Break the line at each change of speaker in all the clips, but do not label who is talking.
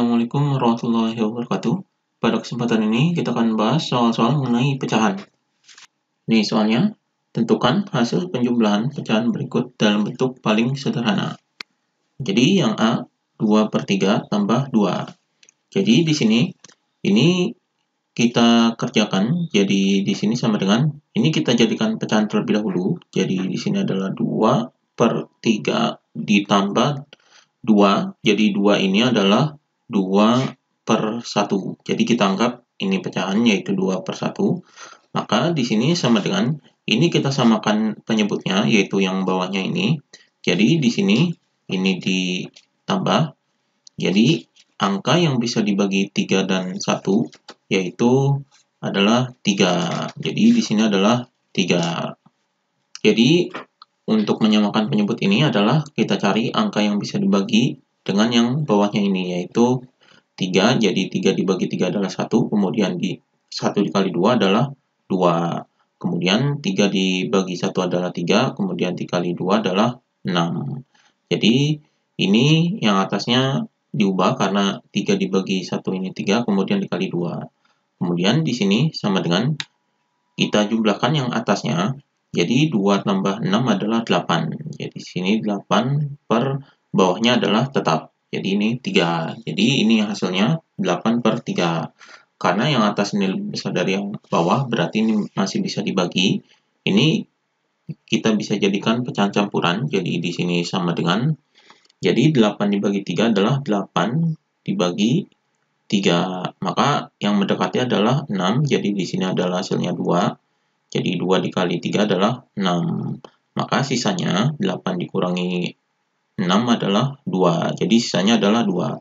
Assalamualaikum warahmatullahi wabarakatuh. Pada kesempatan ini kita akan bahas soal-soal mengenai pecahan. Nih soalnya, tentukan hasil penjumlahan pecahan berikut dalam bentuk paling sederhana. Jadi yang A, 2/3 tambah 2. Jadi di sini, ini kita kerjakan, jadi di sini sama dengan, ini kita jadikan pecahan terlebih dahulu. Jadi di sini adalah 2/3 ditambah 2, jadi 2 ini adalah 2/1. Jadi kita anggap ini pecahan yaitu 2/1. Maka di sini sama dengan ini kita samakan penyebutnya yaitu yang bawahnya ini. Jadi di sini ini ditambah. Jadi angka yang bisa dibagi 3 dan 1 yaitu adalah 3. Jadi di sini adalah 3. Jadi untuk menyamakan penyebut ini adalah kita cari angka yang bisa dibagi dengan yang bawahnya ini, yaitu 3. Jadi 3 dibagi 3 adalah 1, kemudian 1 dikali 2 adalah 2. Kemudian 3 dibagi 1 adalah 3, kemudian dikali 2 adalah 6. Jadi ini yang atasnya diubah karena 3 dibagi 1 ini 3, kemudian dikali 2. Kemudian di sini sama dengan kita jumlahkan yang atasnya. Jadi 2 tambah 6 adalah 8. Jadi di sini 8 per bawahnya adalah tetap. Jadi ini 3. Jadi ini hasilnya 8/3. Karena yang atas ini lebih besar dari yang bawah, berarti ini masih bisa dibagi. Ini kita bisa jadikan pecahan campuran. Jadi di sini sama dengan, jadi 8 dibagi 3 adalah 8 dibagi 3. Maka yang mendekati adalah 6. Jadi di sini adalah hasilnya 2. Jadi 2 dikali 3 adalah 6. Maka sisanya 8 dikurangi 6 adalah 2. Jadi sisanya adalah 2.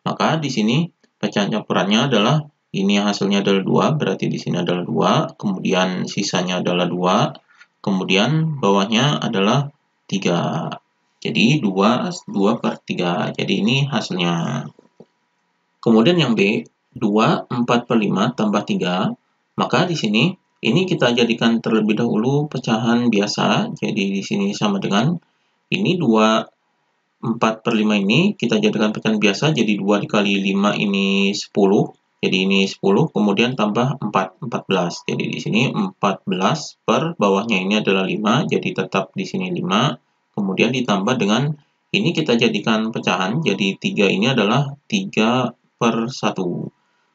Maka di sini pecahan campurannya adalah ini hasilnya adalah 2, berarti di sini adalah 2, kemudian sisanya adalah 2, kemudian bawahnya adalah 3. Jadi 2/3. Jadi ini hasilnya. Kemudian yang B, 2/4/5 tambah 3. Maka di sini ini kita jadikan terlebih dahulu pecahan biasa. Jadi di sini sama dengan ini 2/4/5 ini kita jadikan pecahan biasa. Jadi 2 dikali 5 ini 10. Jadi ini 10, kemudian tambah 4, 14. Jadi di sini 14 per bawahnya ini adalah 5. Jadi tetap di sini 5. Kemudian ditambah dengan ini kita jadikan pecahan. Jadi 3 ini adalah 3/1.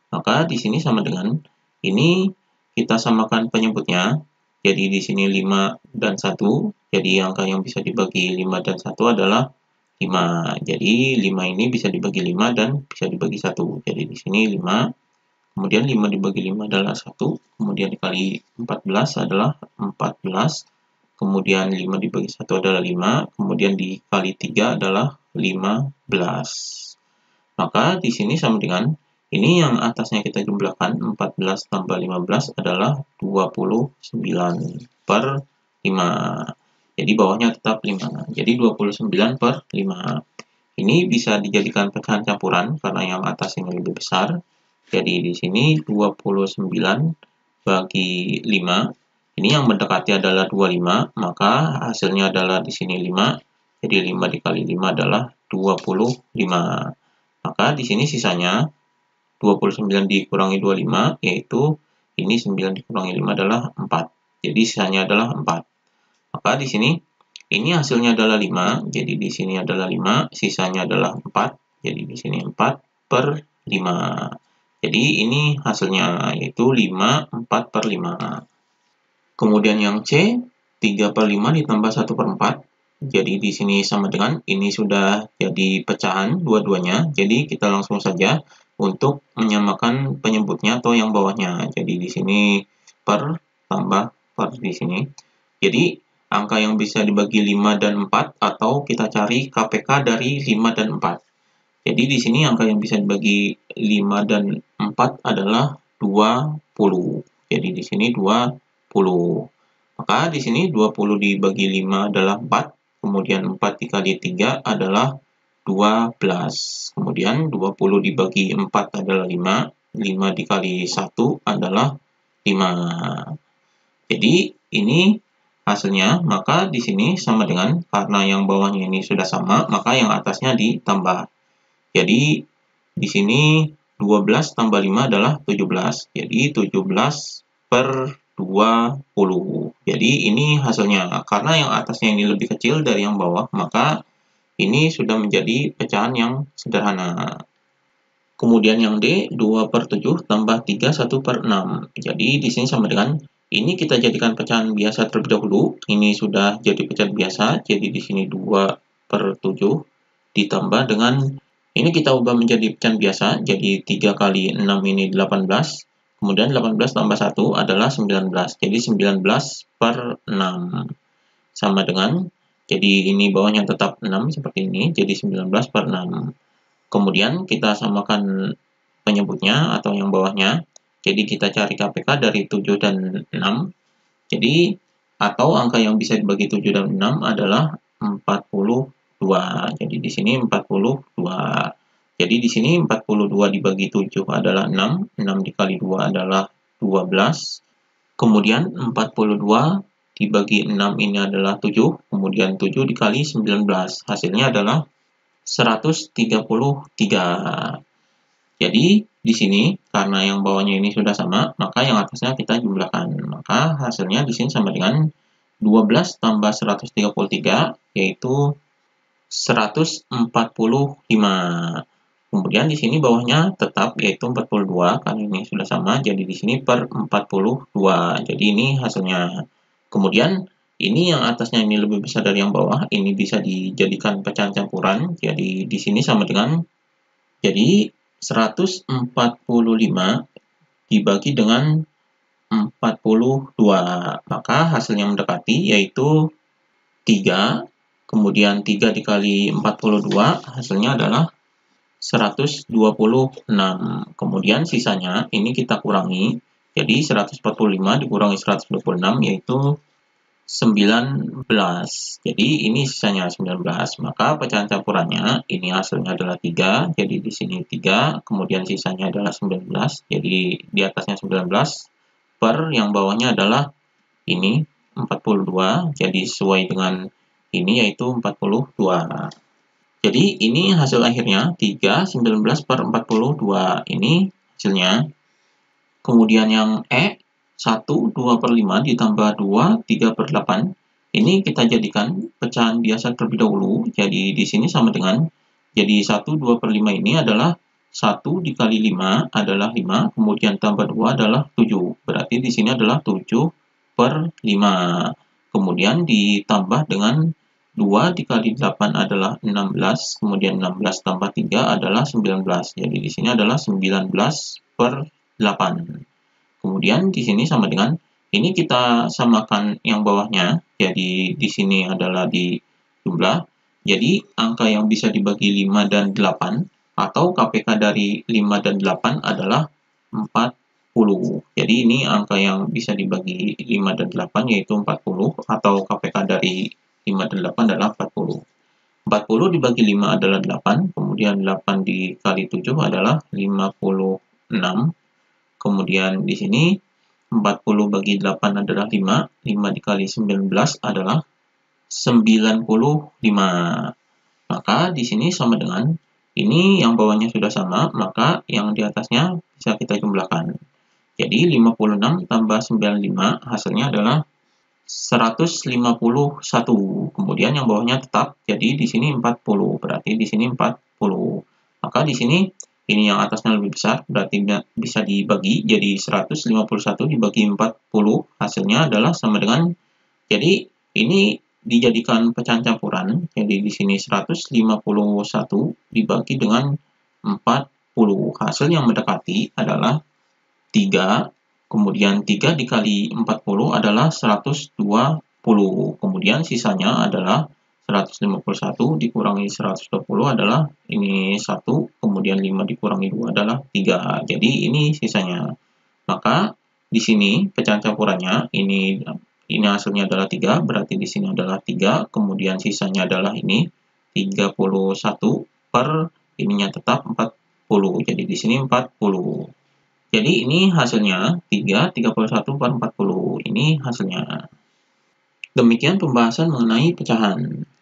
Maka di sini sama dengan ini kita samakan penyebutnya. Jadi di sini 5 dan 1. Jadi angka yang bisa dibagi 5 dan 1 adalah 5. Jadi 5 ini bisa dibagi 5 dan bisa dibagi 1. Jadi di sini 5. Kemudian 5 dibagi 5 adalah 1. Kemudian dikali 14 adalah 14. Kemudian 5 dibagi 1 adalah 5. Kemudian dikali 3 /adalah 15. Maka di sini sama dengan ini yang atasnya kita jumlahkan, 14 tambah 15 adalah 29/5. Jadi bawahnya tetap 5. Jadi 29/5. Ini bisa dijadikan pecahan campuran karena yang atas ini lebih besar. Jadi di sini 29 bagi 5. Ini yang mendekati adalah 25, maka hasilnya adalah di sini 5. Jadi 5 dikali 5 adalah 25. Maka di sini sisanya 29 dikurangi 25, yaitu ini 9 dikurangi 5 /adalah 4. Jadi sisanya adalah 4. Maka di sini ini hasilnya adalah 5, jadi di sini adalah 5, sisanya adalah 4. Jadi di sini 4/5. Jadi ini hasilnya yaitu 5/4/5. Kemudian yang C, 3/5 ditambah 1/4. Jadi di sini sama dengan ini sudah jadi pecahan dua-duanya. Jadi kita langsung saja untuk menyamakan penyebutnya atau yang bawahnya. Jadi di sini per tambah per di sini. Jadi angka yang bisa dibagi 5 dan 4 atau kita cari KPK dari 5 dan 4. Jadi di sini angka yang bisa dibagi 5 dan 4 adalah 20. Jadi di sini 20. Maka di sini 20 dibagi 5 adalah 4. Kemudian 4 dikali 3 adalah 12. Kemudian 20 dibagi 4 adalah 5. 5 dikali 1 adalah 5. Jadi ini hasilnya, maka di sini sama dengan, karena yang bawahnya ini sudah sama, maka yang atasnya ditambah. Jadi di sini 12 tambah 5 adalah 17. Jadi 17/20. Jadi ini hasilnya. Karena yang atasnya ini lebih kecil dari yang bawah, maka ini sudah menjadi pecahan yang sederhana. Kemudian yang D, 2/7 tambah 3, 1/6. Jadi di sini sama dengan ini kita jadikan pecahan biasa terlebih dahulu. Ini sudah jadi pecahan biasa. Jadi di sini 2/7 ditambah dengan ini kita ubah menjadi pecahan biasa. Jadi 3 kali 6 ini 18. Kemudian 18 tambah 1 adalah 19. Jadi 19/6. Sama dengan, jadi ini bawahnya tetap 6 seperti ini. Jadi 19/6. Kemudian kita samakan penyebutnya atau yang bawahnya. Jadi kita cari KPK dari 7 dan 6. Jadi atau angka yang bisa dibagi 7 dan 6 adalah 42. Jadi di sini 42. Jadi di sini 42 dibagi 7 adalah 6. 6 dikali 2 adalah 12. Kemudian 42 dibagi 6 ini adalah 7. Kemudian 7 dikali 19. Hasilnya adalah 133. Jadi di sini karena yang bawahnya ini sudah sama, maka yang atasnya kita jumlahkan. Maka hasilnya di sini sama dengan 12 tambah 133 yaitu 145. Kemudian di sini bawahnya tetap yaitu 42 karena ini sudah sama, jadi di sini per 42. Jadi ini hasilnya. Kemudian ini yang atasnya ini lebih besar dari yang bawah, ini bisa dijadikan pecahan campuran. Jadi di sini sama dengan, jadi 145 dibagi dengan 42. Maka hasilnya mendekati yaitu 3. Kemudian 3 dikali 42 hasilnya adalah 126. Kemudian sisanya ini kita kurangi. Jadi 145 dikurangi 126 yaitu 19. Jadi ini sisanya 19. Maka pecahan campurannya ini hasilnya adalah 3. Jadi di sini 3, kemudian sisanya adalah 19. Jadi di atasnya 19 per yang bawahnya adalah ini 42. Jadi sesuai dengan ini yaitu 42. Jadi ini hasil akhirnya 3, 19/42. Ini hasilnya. Kemudian yang E, 1, 2/5 ditambah 2, 3/8. Ini kita jadikan pecahan biasa terlebih dahulu. Jadi di sini sama dengan, jadi 1, 2/5 ini adalah 1 dikali 5 adalah 5, kemudian tambah 2 adalah 7. Berarti di sini adalah 7/5. Kemudian ditambah dengan 2 dikali 8 adalah 16, kemudian 16 tambah 3 adalah 19. Jadi di sini adalah 19/8. Kemudian di sini sama dengan, ini kita samakan yang bawahnya, jadi di sini adalah di jumlah. Jadi angka yang bisa dibagi 5 dan 8, atau KPK dari 5 dan 8 adalah 40. Jadi ini angka yang bisa dibagi 5 dan 8 yaitu 40, atau KPK dari 5 dan 8 adalah 40. 40 dibagi 5 adalah 8, kemudian 8 dikali 7 adalah 56. Kemudian di sini 40 bagi 8 adalah 5, 5 dikali 19 adalah 95. Maka di sini sama dengan, ini yang bawahnya sudah sama, maka yang di atasnya bisa kita jumlahkan. Jadi 56 tambah 95 hasilnya adalah 151. Kemudian yang bawahnya tetap, jadi di sini 40, berarti di sini 40. Maka di sini ini yang atasnya lebih besar, berarti bisa dibagi, jadi 151 dibagi 40, hasilnya adalah sama dengan, jadi ini dijadikan pecahan campuran, jadi di sini 151 dibagi dengan 40, hasil yang mendekati adalah 3, kemudian 3 dikali 40 adalah 120, kemudian sisanya adalah 151 dikurangi 120 adalah ini 1, kemudian 5 dikurangi 2 adalah 3. Jadi ini sisanya. Maka di sini pecahan campurannya ini hasilnya adalah 3, berarti di sini adalah 3, kemudian sisanya adalah ini 31 per ininya tetap 40. Jadi di sini 40. Jadi ini hasilnya 3, 31/40. Ini hasilnya. Demikian pembahasan mengenai pecahan.